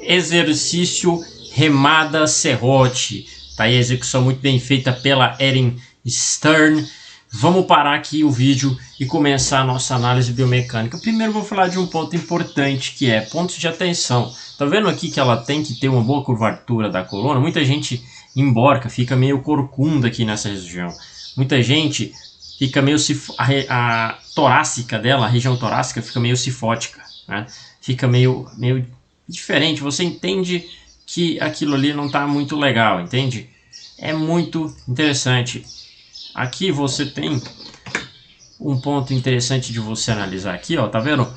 exercício remada serrote. Tá aí a execução muito bem feita pela Erin Stern. Vamos parar aqui o vídeo e começar a nossa análise biomecânica. Primeiro vou falar de um ponto importante, que é pontos de atenção. Tá vendo aqui que ela tem que ter uma boa curvatura da coluna? Muita gente emborca, fica meio corcunda aqui nessa região. Muita gente fica meio... A torácica dela, a região torácica, fica meio cifótica, né? Fica meio diferente. Você entende que aquilo ali não está muito legal, entende? É muito interessante. Aqui você tem um ponto interessante de você analisar aqui, ó, tá vendo?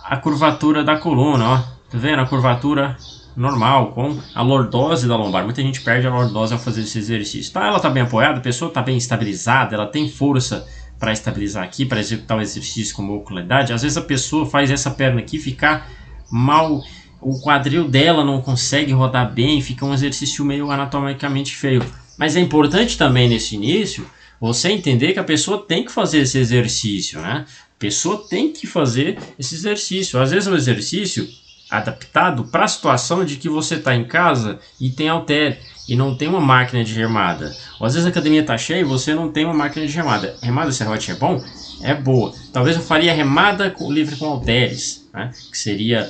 A curvatura da coluna, ó, tá vendo? A curvatura normal, com a lordose da lombar. Muita gente perde a lordose ao fazer esse exercício. Tá, ela tá bem apoiada, a pessoa tá bem estabilizada, ela tem força para estabilizar aqui, para executar o exercício com boa qualidade. Às vezes a pessoa faz essa perna aqui ficar mal, o quadril dela não consegue rodar bem, fica um exercício meio anatomicamente feio. Mas é importante também nesse início você entender que a pessoa tem que fazer esse exercício, né? A pessoa tem que fazer esse exercício. Às vezes é um exercício adaptado para a situação de que você está em casa e tem halter e não tem uma máquina de remada. Ou às vezes a academia está cheia e você não tem uma máquina de remada. Remada serrote é bom? É boa. Talvez eu faria remada livre com halteres, né? Que seria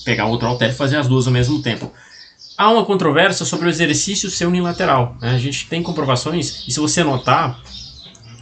pegar outro halter e fazer as duas ao mesmo tempo. Há uma controvérsia sobre o exercício ser unilateral, né? A gente tem comprovações e se você notar,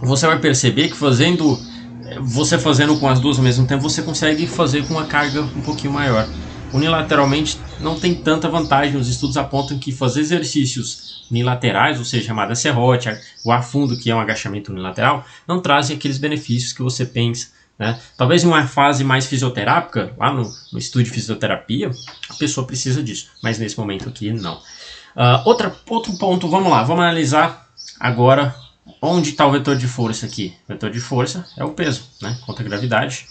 você vai perceber que você fazendo com as duas ao mesmo tempo, você consegue fazer com uma carga um pouquinho maior. Unilateralmente não tem tanta vantagem. Os estudos apontam que fazer exercícios unilaterais, ou seja, remada serrote, o ar fundo, que é um agachamento unilateral, não trazem aqueles benefícios que você pensa, né? Talvez em uma fase mais fisioterápica, lá no estúdio de fisioterapia, a pessoa precisa disso, mas nesse momento aqui não. Outro ponto, vamos lá, vamos analisar agora onde está o vetor de força aqui. O vetor de força é o peso, né? Contra a gravidade,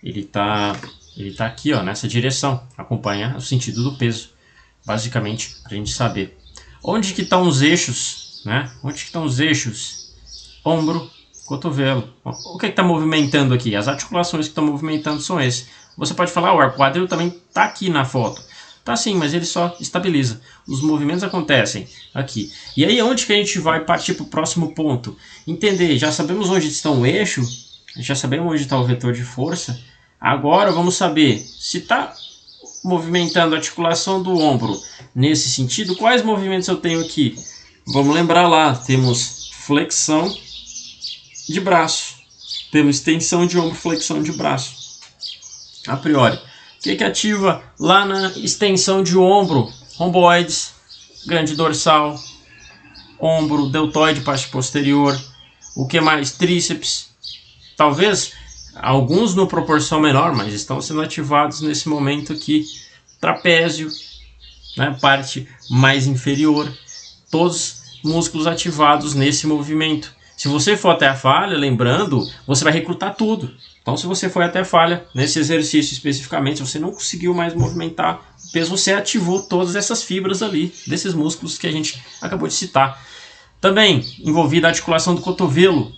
ele tá aqui, ó, nessa direção, acompanha o sentido do peso, basicamente, para a gente saber. Onde que estão os eixos, né? Onde que estão os eixos? Ombro, cotovelo. O que está movimentando aqui? As articulações que estão movimentando são esses. Você pode falar, o quadril também está aqui na foto. Tá sim, mas ele só estabiliza. Os movimentos acontecem aqui. E aí onde que a gente vai partir para o próximo ponto? Entender, já sabemos onde está o eixo, já sabemos onde está o vetor de força. Agora vamos saber se está movimentando a articulação do ombro nesse sentido, quais movimentos eu tenho aqui? Vamos lembrar lá, temos flexão de braço, temos extensão de ombro, flexão de braço. A priori, o que ativa lá na extensão de ombro? Romboides, grande dorsal, ombro, deltoide, parte posterior. O que mais? Tríceps. Talvez alguns numa proporção menor, mas estão sendo ativados nesse momento aqui. Trapézio, né, parte mais inferior. Todos músculos ativados nesse movimento. Se você for até a falha, lembrando, você vai recrutar tudo. Então, se você foi até a falha, nesse exercício especificamente, você não conseguiu mais movimentar o peso, você ativou todas essas fibras ali, desses músculos que a gente acabou de citar. Também envolvida a articulação do cotovelo,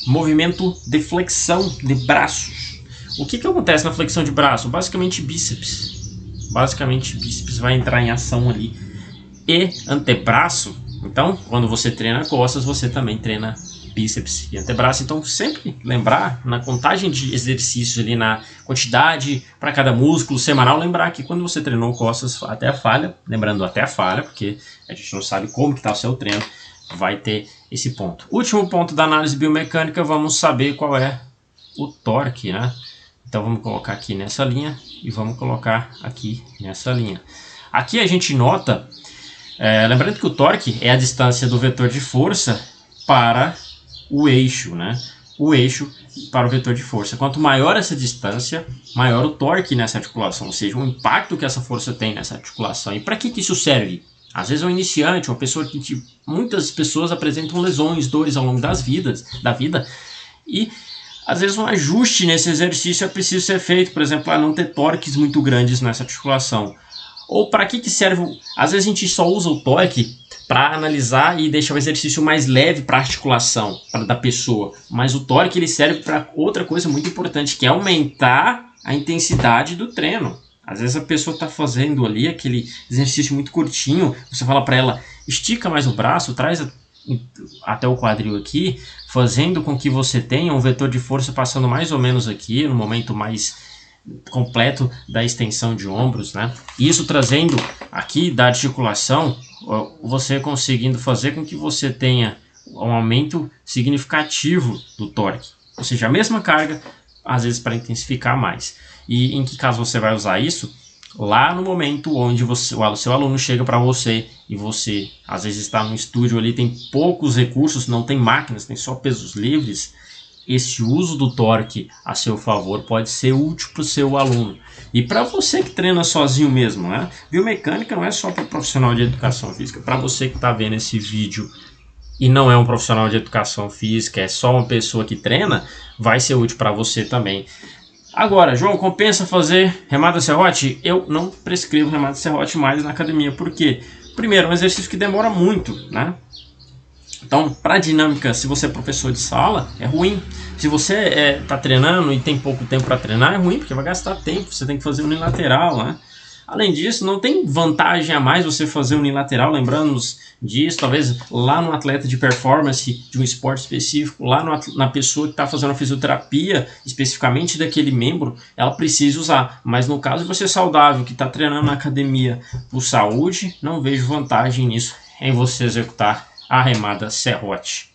movimento de flexão de braços. O que acontece na flexão de braço? Basicamente bíceps. Basicamente bíceps vai entrar em ação ali. E antebraço, então, quando você treina costas, você também treina bíceps e antebraço. Então sempre lembrar na contagem de exercícios ali, na quantidade para cada músculo semanal, lembrar que quando você treinou costas até a falha, lembrando até a falha, porque a gente não sabe como que está o seu treino, vai ter esse ponto. Último ponto da análise biomecânica, vamos saber qual é o torque, né? Então vamos colocar aqui nessa linha e vamos colocar aqui nessa linha. Aqui a gente nota, lembrando que o torque é a distância do vetor de força para o eixo, né? O eixo para o vetor de força. Quanto maior essa distância, maior o torque nessa articulação, ou seja, o impacto que essa força tem nessa articulação. E para que isso serve? Às vezes um iniciante, uma pessoa que muitas pessoas apresentam lesões, dores ao longo da vida, e às vezes um ajuste nesse exercício é preciso ser feito, por exemplo, para não ter torques muito grandes nessa articulação. Ou para que serve? Às vezes a gente só usa o torque para analisar e deixar o exercício mais leve para a articulação da pessoa. Mas o torque ele serve para outra coisa muito importante, que é aumentar a intensidade do treino. Às vezes a pessoa está fazendo ali aquele exercício muito curtinho, você fala para ela, estica mais o braço, traz até o quadril aqui, fazendo com que você tenha um vetor de força passando mais ou menos aqui, no momento mais completo da extensão de ombros, né? Isso trazendo aqui da articulação, você conseguindo fazer com que você tenha um aumento significativo do torque. Ou seja, a mesma carga, às vezes para intensificar mais. E em que caso você vai usar isso? Lá no momento onde o seu aluno chega para você e você às vezes está no estúdio ali, tem poucos recursos, não tem máquinas, tem só pesos livres, esse uso do torque a seu favor pode ser útil para o seu aluno. E para você que treina sozinho mesmo, né? Biomecânica não é só para profissional de educação física, para você que está vendo esse vídeo e não é um profissional de educação física, é só uma pessoa que treina, vai ser útil para você também. Agora, João, compensa fazer remada serrote? Eu não prescrevo remada serrote mais na academia, porque, primeiro, é um exercício que demora muito, né? Então, para dinâmica, se você é professor de sala, é ruim. Se você está treinando e tem pouco tempo para treinar, é ruim, porque vai gastar tempo, você tem que fazer unilateral, né? Além disso, não tem vantagem a mais você fazer unilateral, lembrando disso, talvez lá no atleta de performance de um esporte específico, lá na pessoa que está fazendo a fisioterapia, especificamente daquele membro, ela precisa usar. Mas no caso de você saudável, que está treinando na academia por saúde, não vejo vantagem nisso em você executar a remada serrote.